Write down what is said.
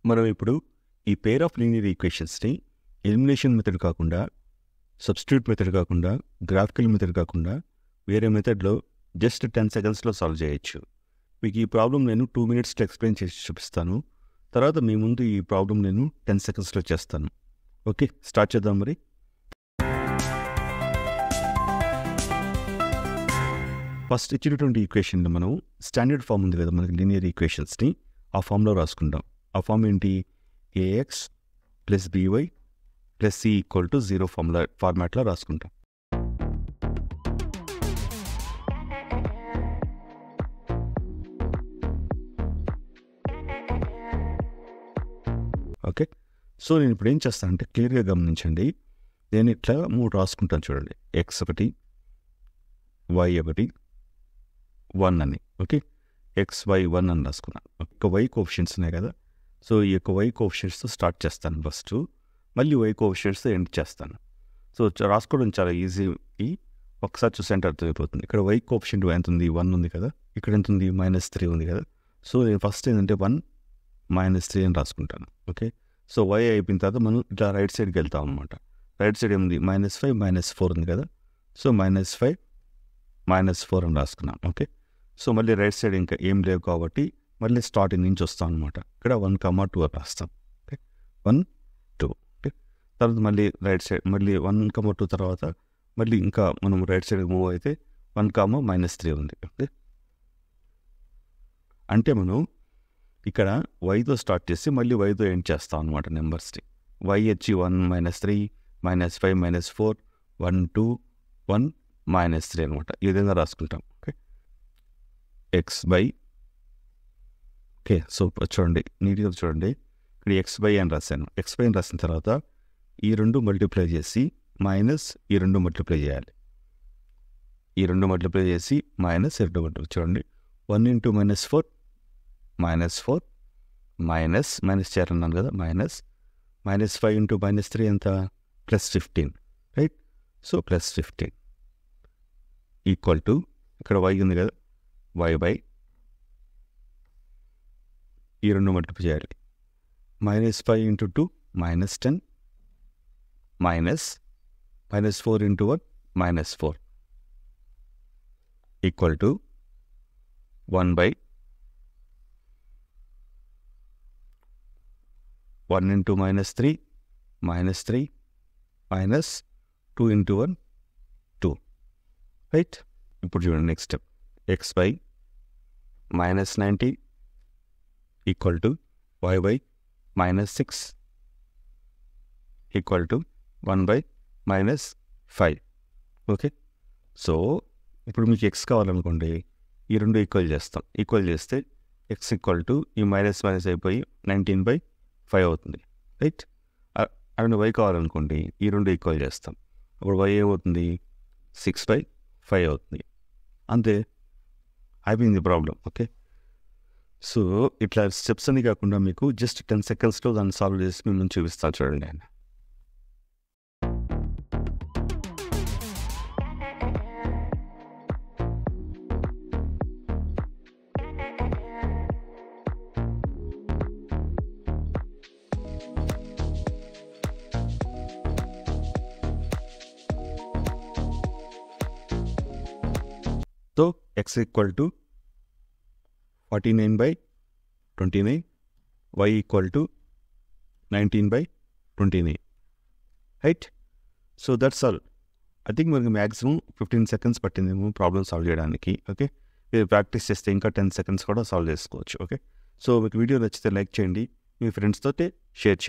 మనం ఇప్పుడు ఈ పేర్ ఆఫ్ లీనియర్ ఈక్వేషన్స్ని ఎలిమినేషన్ మెథడ్ కాకుండా, సబ్స్టిట్యూట్ మెథడ్ కాకుండా, గ్రాఫికల్ మెథడ్ కాకుండా వేరే మెథడ్లో జస్ట్ 10 సెకండ్స్లో సాల్వ్ చేయొచ్చు. మీకు ఈ ప్రాబ్లం నేను 2 మినిట్స్లో ఎక్స్ప్లెయిన్ చేసి చూపిస్తాను. తర్వాత మీ ముందు ఈ ప్రాబ్లం నేను 10 సెకండ్స్లో చేస్తాను. ఓకే, స్టార్ట్ చేద్దాం. మరి ఫస్ట్ ఇచ్చినటువంటి ఈక్వేషన్లో మనం స్టాండర్డ్ ఫామ్ ఉంది కదా మనకి లీనియర్ ఈక్వేషన్స్ని, ఆ ఫామ్లో రాసుకుంటాం. ఆ ఫామ్ ఏంటి? A x plus b y plus c equal to 0 ఫార్మాట్లో రాసుకుంటాం. ఓకే, సో నేను ఇప్పుడు ఏం చేస్తానంటే క్లియర్గా గమనించండి. నేను ఇట్లా 3 రాసుకుంటాను చూడండి. ఎక్స్ ఒకటి, వై ఒకటి, 1 అని. ఓకే, ఎక్స్ వై 1 అని రాసుకున్నాను. ఒక వై కోఎఫిషియెంట్స్ ఉన్నాయి కదా, సో ఈ యొక్క వై కోఎఫిషియెంట్స్తో స్టార్ట్ చేస్తాను ఫస్ట్, మళ్ళీ వై కోఎఫిషియెంట్స్తో ఎండ్ చేస్తాను. సో రాసుకోవడం చాలా ఈజీ. ఒకసారి చూసేంటే అర్థమైపోతుంది. ఇక్కడ వై కోఎఫిషియెంట్ ఎంత ఉంది? 1 ఉంది కదా. ఇక్కడ ఎంత ఉంది? -3 ఉంది కదా. సో నేను ఫస్ట్ ఏంటంటే 1 -3 అని రాసుకుంటాను. ఓకే, సో వై అయిపోయిన తర్వాత మనం ఇట్లా రైట్ సైడ్కి వెళ్తాం అనమాట. రైట్ సైడ్ ఏముంది? -5 -4 ఉంది కదా. సో -5 -4 అని రాసుకున్నాం. ఓకే, సో మళ్ళీ రైట్ సైడ్ ఇంకా ఏం లేవు కాబట్టి మళ్ళీ స్టార్టింగ్ నుంచి వస్తాం అనమాట. ఇక్కడ 1, 2 అని రాస్తాం. ఓకే, 1, 2. ఓకే, తర్వాత మళ్ళీ రైట్ సైడ్ మళ్ళీ 1, 2 తర్వాత మళ్ళీ ఇంకా మనం రైట్ సైడ్ మూవ్ అయితే 1, -3 ఉంది. ఓకే, అంటే మనం ఇక్కడ వైతో స్టార్ట్ చేసి మళ్ళీ వైతో ఎండ్ చేస్తాం అనమాట నెంబర్స్ని. వై వచ్చి 1 -3 -5 -4 1 2 1 -3 అనమాట. ఈ విధంగా రాసుకుంటాం. Okay, X by. Okay, so చూడండి, నీట్గా చూడండి. ఇక్కడ ఎక్స్ బై అని రాశాను. ఎక్స్ బై అని రాసిన తర్వాత ఈ 2 మల్టిప్లై చేసి మైనస్ ఈ 2 మల్టిప్లై చేయాలి. ఈ 2 మల్టిప్లై చేసి మైనస్ ఈ 2 మల్టిప్లై చూడండి. 1 × -4 -4 మైనస్ చేయాలన్నాను కదా, -5 × -3 ఎంత? +15. రైట్, సో +15 ఈక్వల్ టు ఇక్కడ వై ఉంది కదా, వై బై ఈ 2 మల్టిప్లై చేయాలి. -5 × 2 -10 -4 × 1 -4 ఈక్వల్ టు 1 × -3 -3 -2 × 1 2. రైట్, ఇప్పుడు చూడండి next step. X by -90 equal to y by -6 equal to 1 / -5. Okay, so ఇప్పుడు మీకు ఎక్స్ కావాలనుకోండి, ఈ 2 ఈక్వల్ చేస్తాం. ఈక్వల్ చేస్తే ఎక్స్ ఈక్వల్ టు ఈ మైనస్ అయిపోయి 19/5 అవుతుంది. రైట్, అండ్ వై కావాలనుకోండి, ఈ 2 ఈక్వల్ చేస్తాం. అప్పుడు వై ఏమవుతుంది? 6/5 అవుతుంది. అంతే, అయిపోయింది ప్రాబ్లం. ఓకే, సో ఇట్లా స్టెప్స్ అని కాకుండా మీకు జస్ట్ 10 సెకండ్స్లో దాన్ని సాల్వ్ చేసి మేము చూపిస్తాను చూడండి. ఆయన so x equal to 49/29, y equal to 19/29. Right, so that's all. I think మనకి మ్యాక్సిమం 15 సెకండ్స్ పట్టిందేమో ప్రాబ్లమ్ సాల్వ్ చేయడానికి. ఓకే, మీరు ప్రాక్టీస్ చేస్తే ఇంకా 10 సెకండ్స్ కూడా సాల్వ్ చేసుకోవచ్చు. ఓకే, సో మీకు వీడియో నచ్చితే లైక్ చేయండి, మీ ఫ్రెండ్స్తో షేర్ చేయండి.